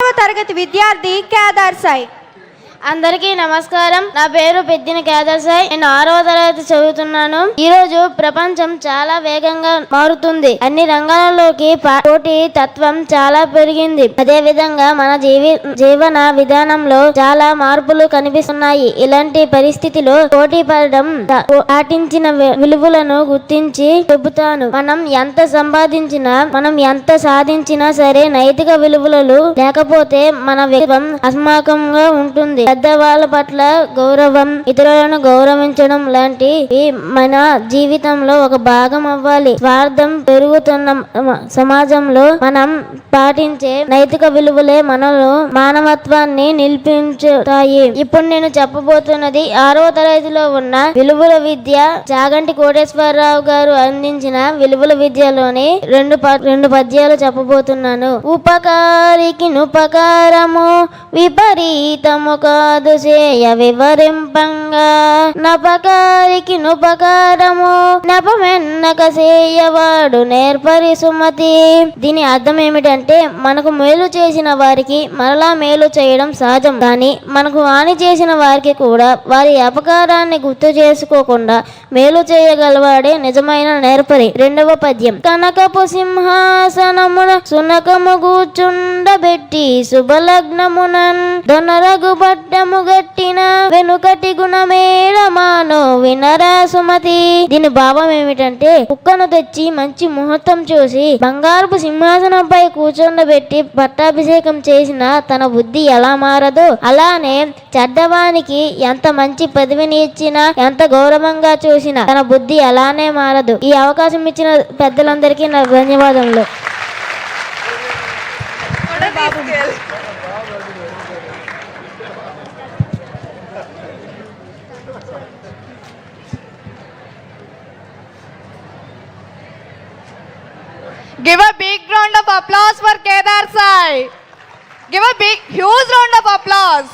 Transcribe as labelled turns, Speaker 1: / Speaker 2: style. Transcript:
Speaker 1: 6వ తరగతి విద్యార్థి కేదార్ సాయి.
Speaker 2: అందరికీ నమస్కారం. నా పేరు పెద్దిన కేదార్ సాయి. నేను 6వ తరగతి చదువుతున్నాను. ఈ రోజు ప్రపంచం చాలా వేగంగా మారుతుంది. అన్ని రంగాలలోకి పోటీ తత్వం చాలా పెరిగింది. అదే విధంగా మన జీవన విధానంలో చాలా మార్పులు కనిపిస్తున్నాయి. ఇలాంటి పరిస్థితిలో పోటీ పడడం పాటించిన విలువలను గుర్తించి చెబుతాను. మనం ఎంత సంపాదించినా, మనం ఎంత సాధించినా సరే నైతిక విలువలు లేకపోతే మన వ్యక్తిత్వం అసమాకంగా ఉంటుంది. పెద్దవాళ్ళ పట్ల గౌరవం, ఇతరులను గౌరవించడం లాంటివి మన జీవితంలో ఒక భాగం అవ్వాలి. స్వార్థం పెరుగుతున్న సమాజంలో మనం పాటించే నైతిక విలువలే మనలో మానవత్వాన్ని నిలిపించుతాయి. ఇప్పుడు నేను చెప్పబోతున్నది 6వ తరగతిలో ఉన్న విలువల విద్య. చాగంటి కోటేశ్వరరావు గారు అందించిన విలువల విద్యలోని రెండు పద్యాలు చెప్పబోతున్నాను. ఉపకారికి నుపకారము విపరీతము కాదు చేయ వివరింపంగా, నపకారికి నుపకారము నపమెన్నక చేయవాడు నేర్పరి సుమతి. దీని అర్థం ఏమిటంటే, మనకు మేలు చేసిన వారికి మరలా మేలు చేయడం సహజం. కానీ మనకు హాని చేసిన వారికి కూడా వారి అపకారాన్ని గుర్తు చేసుకోకుండా మేలు చేయగలవాడే నిజమైన నేర్పరి. 2వ పద్యం. కనకపు సింహాసనమున సునకము కూర్చుండబెట్టి శుభలగ్నమునన్ దొనరగు పట్టము గట్టిన వెనుకటి గుణమేళమానో వినరా సుమతి. దీని భావం ఏమిటంటే, కుక్కను తెచ్చి మంచి ముహూర్తం చూసి బంగారపు సింహాసనంపై కూర్చోబెట్టి పట్టాభిషేకం చేసిన తన బుద్ధి ఎలా మారదో, అలానే చెడ్డవానికి ఎంత మంచి పదవిని ఇచ్చినా, ఎంత గౌరవంగా చూసినా తన బుద్ధి అలానే మారదు. ఈ అవకాశం ఇచ్చిన పెద్దలందరికీ నా ధన్యవాదములు.
Speaker 3: Give a big round of applause for Kedar Sai. Give a big, huge round of applause.